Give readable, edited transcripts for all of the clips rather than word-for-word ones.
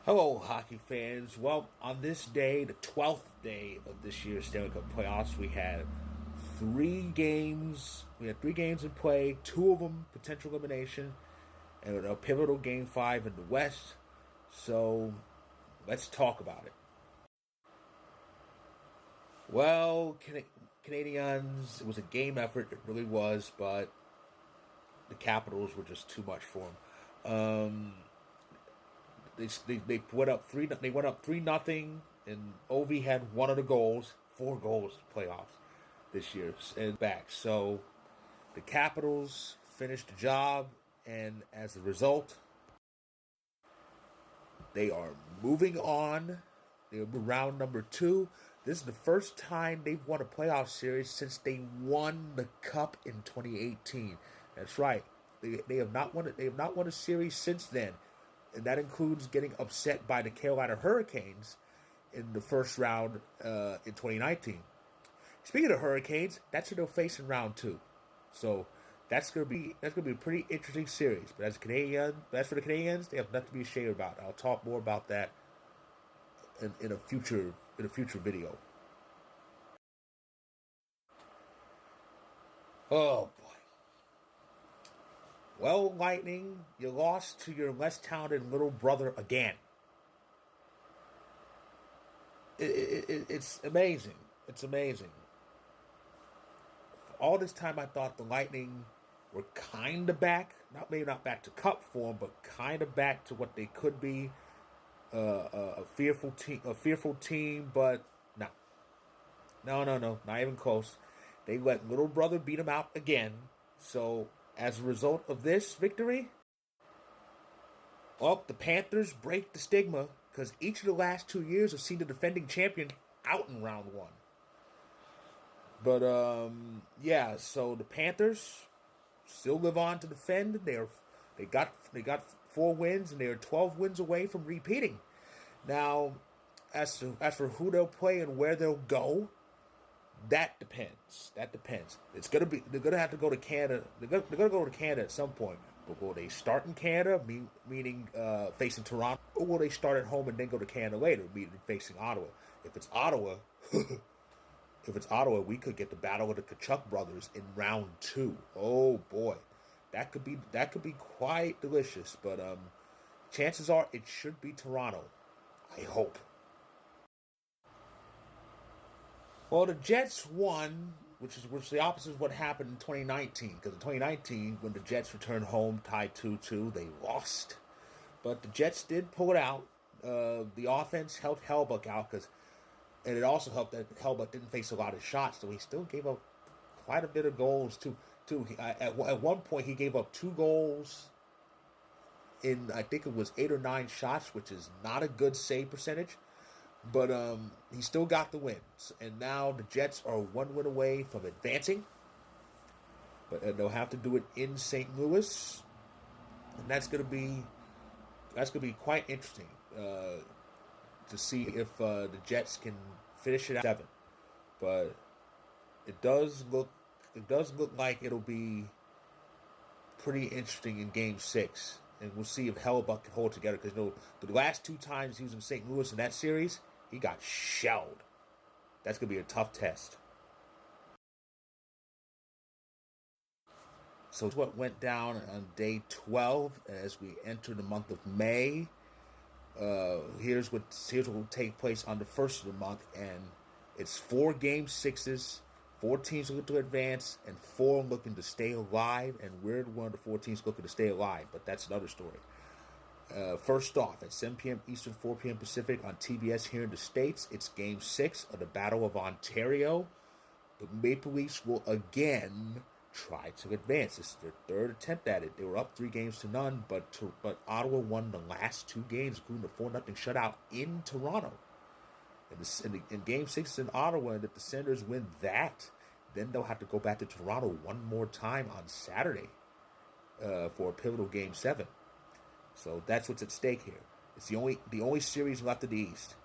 Hello, hockey fans. Well, on this day, the 12th day of this year's Stanley Cup playoffs, we had three games. We had three games in play, two of them potential elimination, and a pivotal game five in the West. So, let's talk about it. Well, Canadians, it was a game effort, it really was, but the Capitals were just too much for them. They went up three. They went up 3-0, and Ovi had one of the goals, 4 goals playoffs this year and back. So the Capitals finished the job, and as a result, they are moving on. They're round number 2. This is the first time they've won a playoff series since they won the Cup in 2018. That's right. They have not won it. They have not won a series since then, and that includes getting upset by the Carolina Hurricanes in the first round in 2019. Speaking of Hurricanes, that's who they'll face in round 2. So that's gonna be a pretty interesting series. But as for the Canadians, they have nothing to be ashamed about. I'll talk more about that in a future video. Oh boy. Well, Lightning, you lost to your less talented little brother again. It's amazing. It's amazing. All this time, I thought the Lightning were kind of back. Maybe not back to Cup form, but kind of back to what they could be. A fearful team, but no, no, not even close. They let little brother beat them out again. So as a result of this victory, well, the Panthers break the stigma because each of the last 2 years have seen the defending champion out in round one. But yeah, so the Panthers still live on to defend. They got 4 wins and they are 12 wins away from repeating. Now, as for who they'll play and where they'll go, that depends. That depends. They're gonna have to go to Canada. They're gonna go to Canada at some point. But will they start in Canada, meaning facing Toronto, or will they start at home and then go to Canada later, meaning facing Ottawa? If it's Ottawa, we could get the battle of the Kachuk brothers in round 2. Oh boy, that could be quite delicious. But chances are it should be Toronto. I hope. Well, the Jets won, which is the opposite of what happened in 2019. Because in 2019, when the Jets returned home tied 2-2, they lost. But the Jets did pull it out. The offense helped Hellbuck out and it also helped that Hellbuck didn't face a lot of shots, so he still gave up quite a bit of goals too. At one point, he gave up 2 goals in I think it was 8 or 9 shots, which is not a good save percentage. But he still got the wins, and now the Jets are 1 win away from advancing. But they'll have to do it in St. Louis, and that's gonna be quite interesting to see if the Jets can finish it at 7. But it does look like it'll be pretty interesting in Game 6, and we'll see if Hellebuck can hold together. Because the last 2 times he was in St. Louis in that series, he got shelled. That's gonna be a tough test. So it's what went down on day 12 as we enter the month of May. Here's what will take place on the first of the month, and it's 4 game 6s. 4 teams looking to advance, and 4 looking to stay alive. And we're one of the 4 teams looking to stay alive, but that's another story. First off, at 7 p.m. Eastern, 4 p.m. Pacific on TBS here in the States, it's Game 6 of the Battle of Ontario. The Maple Leafs will again try to advance. This is their 3rd attempt at it. They were up 3 games to none, but Ottawa won the last 2 games, including the 4-0 shutout in Toronto. In Game 6 in Ottawa, and if the Senators win that, then they'll have to go back to Toronto one more time on Saturday for a pivotal Game 7. So that's what's at stake here. It's the only series left in the East.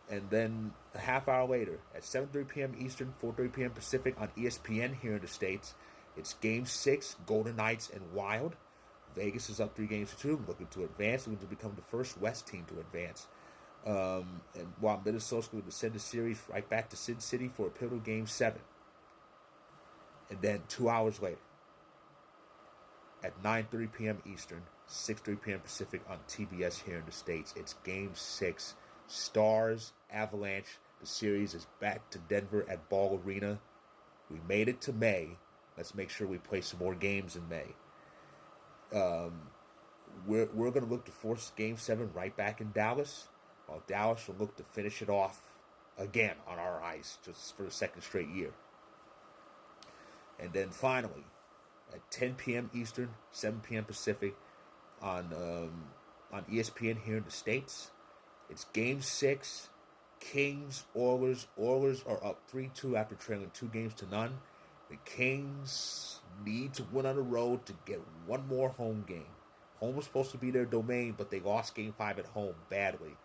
And then a half hour later, at 7:30 p.m. Eastern, 4:30 p.m. Pacific on ESPN here in the States, it's Game 6, Golden Knights and Wild. Vegas is up 3-2, looking to advance, looking to become the first West team to advance. And while Minnesota's going to send the series right back to Sin City for a pivotal Game 7. And then 2 hours later, at 9:30 p.m. Eastern, 6:30 p.m. Pacific on TBS here in the States, it's Game 6. Stars, Avalanche. The series is back to Denver at Ball Arena. We made it to May. Let's make sure we play some more games in May. We're going to look to force Game 7 right back in Dallas, while Dallas will look to finish it off again on our ice just for the second straight year. And then finally, at 10 p.m. Eastern, 7 p.m. Pacific, on ESPN here in the States, it's Game 6, Kings, Oilers. Oilers are up 3-2 after trailing 2-0. The Kings need to win on the road to get one more home game. Home was supposed to be their domain, but they lost Game 5 at home badly.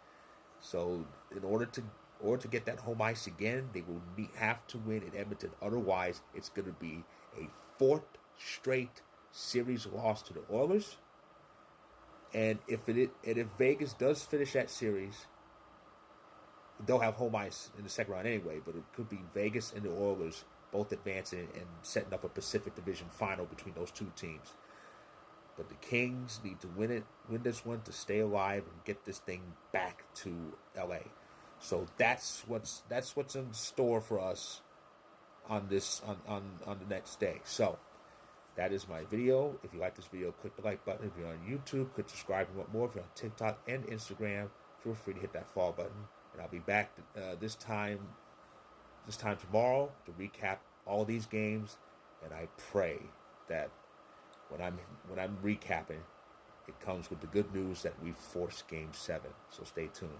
So in order to get that home ice again, they will have to win in Edmonton. Otherwise, it's going to be a fourth straight series loss to the Oilers. And if Vegas does finish that series, they'll have home ice in the second round anyway. But it could be Vegas and the Oilers both advancing and setting up a Pacific Division final between those two teams. But the Kings need to win this one to stay alive and get this thing back to LA. So that's what's in store for us on the next day. So that is my video. If you like this video, click the like button. If you're on YouTube, click subscribe and want more. If you're on TikTok and Instagram, feel free to hit that follow button. And I'll be back this time tomorrow to recap all these games. And I pray that when I'm recapping, it comes with the good news that we forced Game 7. So stay tuned.